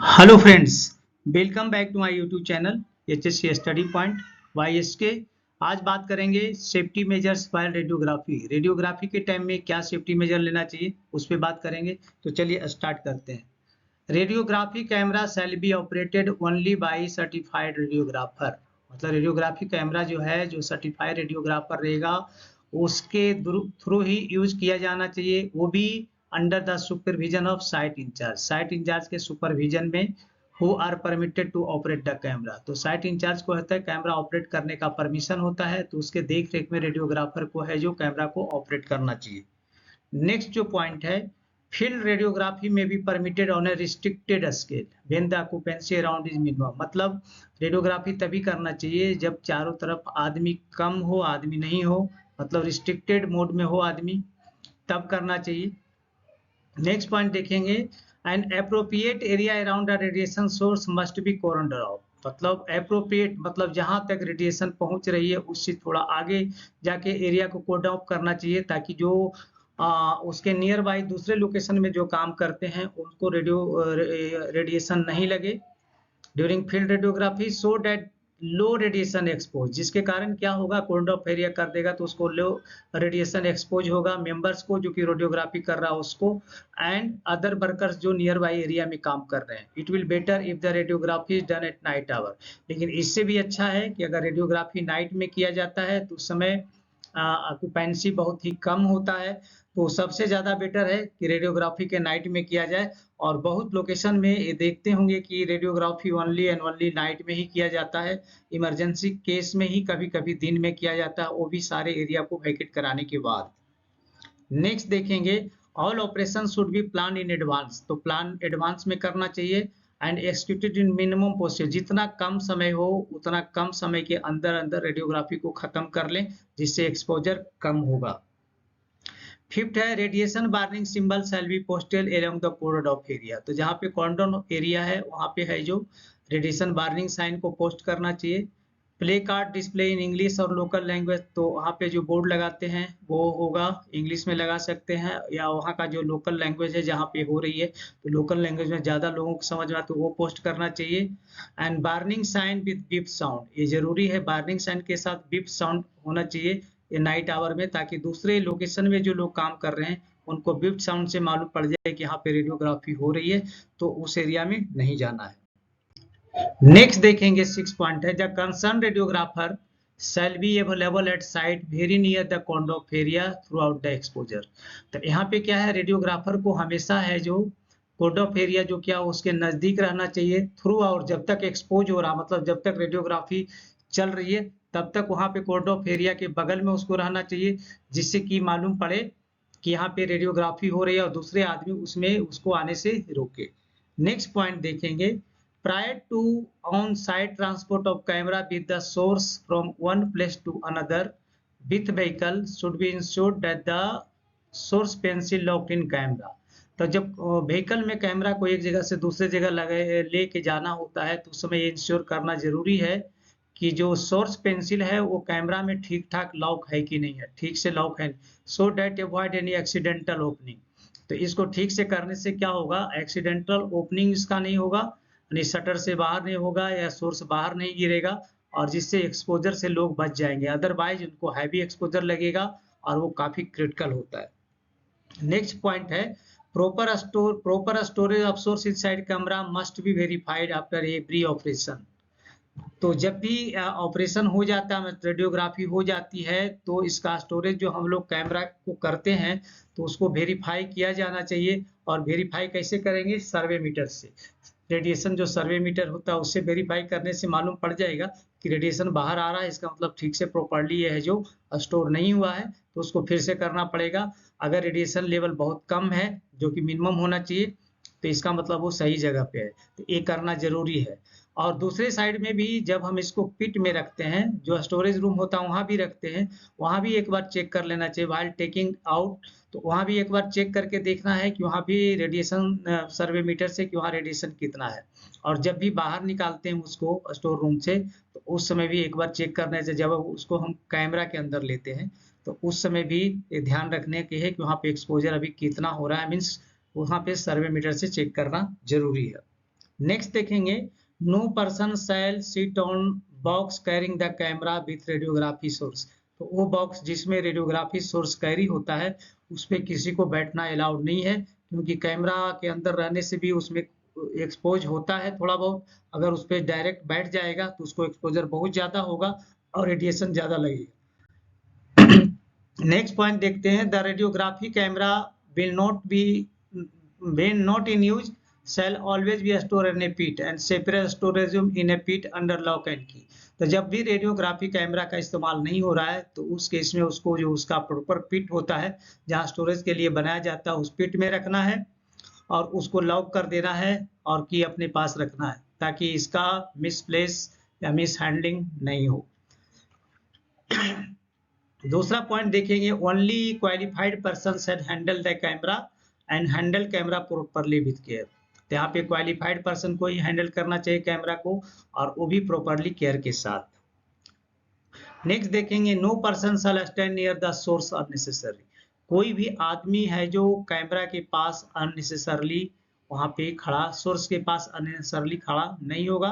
Hello friends, welcome back to my YouTube channel HSC study point YSK. आज बात करेंगे safety measures while radiography. Radiography के time में क्या सेफ्टी मेजर लेना चाहिए उस पर बात करेंगे। तो चलिए स्टार्ट करते हैं। Radiography camera shall be operated only by certified radiographer. मतलब रेडियोग्राफी कैमरा जो है, जो सर्टिफाइड रेडियोग्राफर रहेगा उसके थ्रू ही यूज किया जाना चाहिए, वो भी under the supervision of site incharge. Site incharge के सुपरविजन में who are permitted to operate the camera. तो साइट इंचार्ज को होता है कैमरा ऑपरेट करने का परमिशन होता है, तो उसके देख रेख में रेडियोग्राफर को है जो कैमरा को ऑपरेट करना चाहिए। नेक्स्ट जो पॉइंट है, फील्ड रेडियोग्राफी में भी permitted on A restricted scale when the occupancy around is minimum. मतलब रेडियोग्राफी तभी करना चाहिए जब चारों तरफ आदमी कम हो, आदमी नहीं हो, मतलब रिस्ट्रिक्टेड मोड में हो आदमी, तब करना चाहिए। नेक्स्ट पॉइंट देखेंगे, N appropriate area around the radiation source must be corner of. मतलब एप्रोप्रिएट मतलब जहां तक रेडिएशन पहुंच रही है उससे थोड़ा आगे जाके एरिया को कोड ऑफ करना चाहिए, ताकि जो उसके नियर बाई दूसरे लोकेशन में जो काम करते हैं उनको रेडिएशन नहीं लगे ड्यूरिंग फील्ड रेडियोग्राफी, सो डेट लो रेडिएशन एक्सपोज। जिसके कारण क्या होगा, कोड ऑफ एरिया कर देगा तो उसको लो रेडिएशन एक्सपोज होगा मेंबर्स को जो कि रेडियोग्राफी कर रहा है उसको, एंड अदर वर्कर्स जो नियर बाई एरिया में काम कर रहे हैं। It will better if the radiography is done at night hour. लेकिन इससे भी अच्छा है कि अगर रेडियोग्राफी नाइट में किया जाता है तो उस समय ऑक्यूपेंसी बहुत ही कम होता है। तो सबसे ज़्यादा बेटर है कि रेडियोग्राफी के नाइट में किया जाए। और बहुत लोकेशन में ये देखते होंगे कि radiography only and only night में ही किया जाता है। इमरजेंसी केस में ही कभी कभी दिन में किया जाता है, वो भी सारे एरिया को वैकेट कराने के बाद। नेक्स्ट देखेंगे, all operation should be plan in advance. तो प्लान एडवांस में करना चाहिए and executed in minimum possible. जितना कम समय हो उतना कम समय के अंदर अंदर रेडियोग्राफी को खत्म कर लें, जिससे एक्सपोजर कम होगा। फिफ्थ है, radiation warning symbol shall be posted along the corridor of area. तो जहाँ पे कॉरिडोर एरिया है वहाँ पे है जो रेडिएशन वार्निंग साइन को पोस्ट करना चाहिए। Play card display in English और लोकल लैंग्वेज। तो वहाँ पे जो बोर्ड लगाते हैं वो होगा इंग्लिश में लगा सकते हैं, या वहाँ का जो लोकल लैंग्वेज है जहाँ पे हो रही है तो लोकल लैंग्वेज में ज़्यादा लोगों को समझ में आता तो वो पोस्ट करना चाहिए। And warning sign with beep sound, ये जरूरी है, वार्निंग साइन के साथ बीप साउंड होना चाहिए ये नाइट आवर में, ताकि दूसरे लोकेशन में जो लोग काम कर रहे हैं उनको बीप साउंड से मालूम पड़ जाए कि यहाँ पे रेडियोग्राफी हो रही है, तो उस एरिया में नहीं जाना है। नेक्स्ट देखेंगे, 6 पॉइंट है, the concern radiographer shall be available at site very near the corner of area through out the exposure. तो यहाँ पे क्या है, रेडियोग्राफर को हमेशा है जो कोड ऑफ एरिया जो क्या उसके नजदीक रहना चाहिए थ्रू आउट, जब तक एक्सपोज हो रहा, मतलब जब तक रेडियोग्राफी चल रही है तब तक वहां पे कोड ऑफ एरिया के बगल में उसको रहना चाहिए, जिससे कि मालूम पड़े कि यहाँ पे रेडियोग्राफी हो रही है और दूसरे आदमी उसमें उसको आने से रोके। नेक्स्ट पॉइंट देखेंगे, prior to on-site transport of camera with the source from one place to another with vehicle should be ensured that the source pencil locked in camera। तो जब व्हीकल में कैमरा को एक जगह से दूसरे जगह लगे लेके जाना होता है तो उस समय ये इंश्योर करना जरूरी है कि जो सोर्स पेंसिल है वो कैमरा में ठीक ठाक लॉक है कि नहीं है, ठीक से लॉक है, so that avoid any accidental opening. तो इसको ठीक से करने से क्या होगा, एक्सीडेंटल ओपनिंग इसका नहीं होगा, यानी शटर से बाहर नहीं होगा या सोर्स बाहर नहीं गिरेगा, और जिससे एक्सपोजर से लोग बच जाएंगे, अदरवाइज उनको हैवी एक्सपोजर लगेगा और वो काफी क्रिटिकल होता है। नेक्स्ट पॉइंट है, proper storage of source inside camera must be verified after every operation। तो जब भी ऑपरेशन हो जाता है, रेडियोग्राफी हो जाती है, तो इसका स्टोरेज जो हम लोग कैमरा को करते हैं तो उसको वेरीफाई किया जाना चाहिए। और वेरीफाई कैसे करेंगे, सर्वे मीटर से। रेडिएशन जो सर्वे मीटर होता है उससे वेरीफाई करने से मालूम पड़ जाएगा कि रेडिएशन बाहर आ रहा है, इसका मतलब ठीक से प्रॉपर्ली है जो स्टोर नहीं हुआ है, तो उसको फिर से करना पड़ेगा। अगर रेडिएशन लेवल बहुत कम है जो कि मिनिमम होना चाहिए तो इसका मतलब वो सही जगह पे है, तो ये करना जरूरी है। और दूसरे साइड में भी जब हम इसको पिट में रखते हैं, जो स्टोरेज रूम होता है वहां भी रखते हैं, वहां भी एक बार चेक कर लेना चाहिए व्हाइल टेकिंग आउट। तो वहां भी एक बार चेक करके देखना है कि वहां भी रेडिएशन सर्वे मीटर से कि वहाँ रेडिएशन कितना है। और जब भी बाहर निकालते हैं उसको स्टोर रूम से तो उस समय भी एक बार चेक करना है। जब उसको हम कैमरा के अंदर लेते हैं तो उस समय भी ध्यान रखने के है कि वहाँ पे एक्सपोजर अभी कितना हो रहा है, मीन्स वहाँ पे सर्वे मीटर से चेक करना जरूरी है। नेक्स्ट देखेंगे, no person shall sit on box carrying the camera with radiography source. तो वो बॉक्स जिसमें रेडियोग्राफी सोर्स कैरी होता है उस पर किसी को बैठना अलाउड नहीं है, क्योंकि कैमरा के अंदर रहने से भी उसमें एक्सपोज होता है थोड़ा बहुत। अगर उस पर डायरेक्ट बैठ जाएगा तो उसको एक्सपोजर बहुत ज़्यादा होगा और रेडिएशन ज़्यादा लगेगा। नेक्स्ट पॉइंट देखते हैं, the radiography camera will not be when not in use shall always be stored in a pit and separate storage room in a pit under lock and key। तो जब भी radiography camera का इस्तेमाल नहीं हो रहा है तो उस केस में उसको जो उसका प्रॉपर पिट होता है जहां स्टोरेज के लिए बनाया जाता है उस पिट में रखना है और उसको लॉक कर देना है और की अपने पास रखना है ताकि इसका मिसप्लेस या मिस हैंडलिंग नहीं हो। दूसरा पॉइंट देखेंगे, only qualified person had handle the camera and handle camera properly with care. तो यहाँ पे क्वालिफाइड पर्सन को ही हैंडल करना चाहिए कैमरा को और वो भी प्रॉपरली केयर के साथ। नेक्स्ट देखेंगे, no person shall stand near the source unnecessary. कोई भी आदमी है जो कैमरा के पास अननेसेसरली वहां पे खड़ा, सोर्स के पास अननेसेसरली खड़ा नहीं होगा,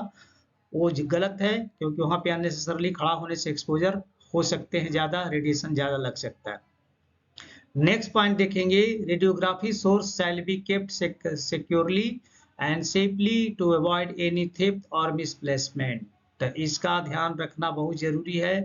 वो गलत है, क्योंकि वहां पे अननेसेसरली खड़ा होने से एक्सपोजर हो सकते हैं ज्यादा, रेडिएशन ज्यादा लग सकता है। नेक्स्ट पॉइंट देखेंगे, radiography source shall be kept securely and safely to avoid any theft और मिसप्लेसमेंट। तो इसका ध्यान रखना बहुत जरूरी है।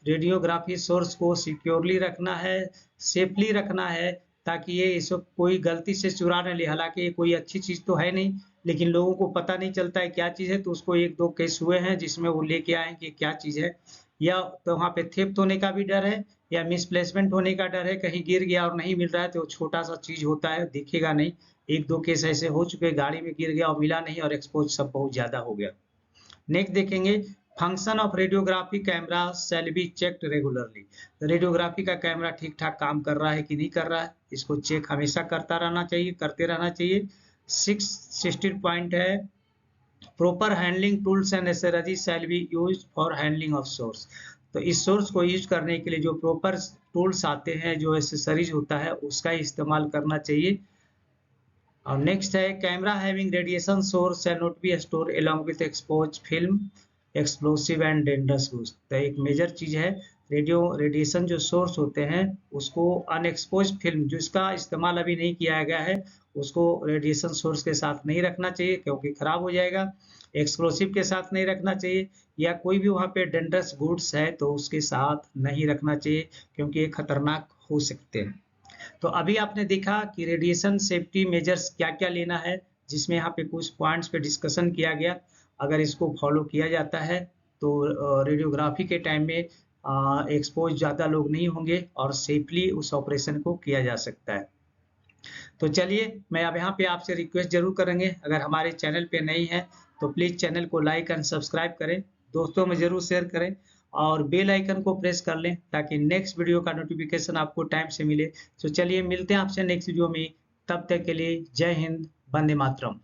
रेडियोग्राफी सोर्स को सिक्योरली रखना है, सेफली रखना है, ताकि ये इसको कोई गलती से चुरा न ले। हालांकि ये कोई अच्छी चीज तो है नहीं, लेकिन लोगों को पता नहीं चलता है क्या चीज है, तो उसको एक दो केस हुए हैं जिसमें वो लेके आए कि क्या चीज है, या तो वहां पे थेफ्ट होने का भी डर है या मिसप्लेसमेंट होने का डर है, कहीं गिर गया और नहीं मिल रहा है तो छोटा सा चीज होता है दिखेगा नहीं। एक दो केस ऐसे हो चुके, गाड़ी में गिर गया और मिला नहीं और एक्सपोज सब बहुत ज्यादा हो गया। नेक्स्ट देखेंगे, function of radiography camera shall be checked regularly. Radiography का कैमरा ठीक ठाक काम कर रहा है कि नहीं कर रहा है, इसको चेक हमेशा करता रहना चाहिए, करते रहना चाहिए। 16 पॉइंट है, proper handling tools and accessories shall be used for handling of source. तो इस सोर्स को यूज करने के लिए जो प्रॉपर टूल्स आते हैं, जो एक्सेसरीज होता है, उसका इस्तेमाल करना चाहिए। और नेक्स्ट है, camera having radiation source shall not be store along with expose film explosive and dangerous goods. तो एक मेजर चीज है, रेडिएशन जो सोर्स होते हैं उसको अनएक्सपोज फिल्म जिसका इस्तेमाल अभी नहीं किया गया है उसको रेडिएशन सोर्स के साथ नहीं रखना चाहिए, क्योंकि खराब हो जाएगा। एक्सप्लोसिव के साथ नहीं रखना चाहिए, या कोई भी वहाँ पे डेंजरस गुड्स है तो उसके साथ नहीं रखना चाहिए, क्योंकि ये खतरनाक हो सकते हैं। तो अभी आपने देखा कि रेडिएशन सेफ्टी मेजर्स क्या क्या लेना है, जिसमें यहाँ पे कुछ पॉइंट्स पे डिस्कशन किया गया। अगर इसको फॉलो किया जाता है तो रेडियोग्राफी के टाइम में एक्सपोज ज़्यादा लोग नहीं होंगे और सेफली उस ऑपरेशन को किया जा सकता है। तो चलिए, मैं अब यहाँ पे आपसे रिक्वेस्ट जरूर करेंगे, अगर हमारे चैनल पे नहीं है तो प्लीज़ चैनल को लाइक एंड सब्सक्राइब करें, दोस्तों में जरूर शेयर करें और बेल आइकन को प्रेस कर लें ताकि नेक्स्ट वीडियो का नोटिफिकेशन आपको टाइम से मिले। तो चलिए, मिलते हैं आपसे नेक्स्ट वीडियो में, तब तक के लिए जय हिंद, वंदे मातरम।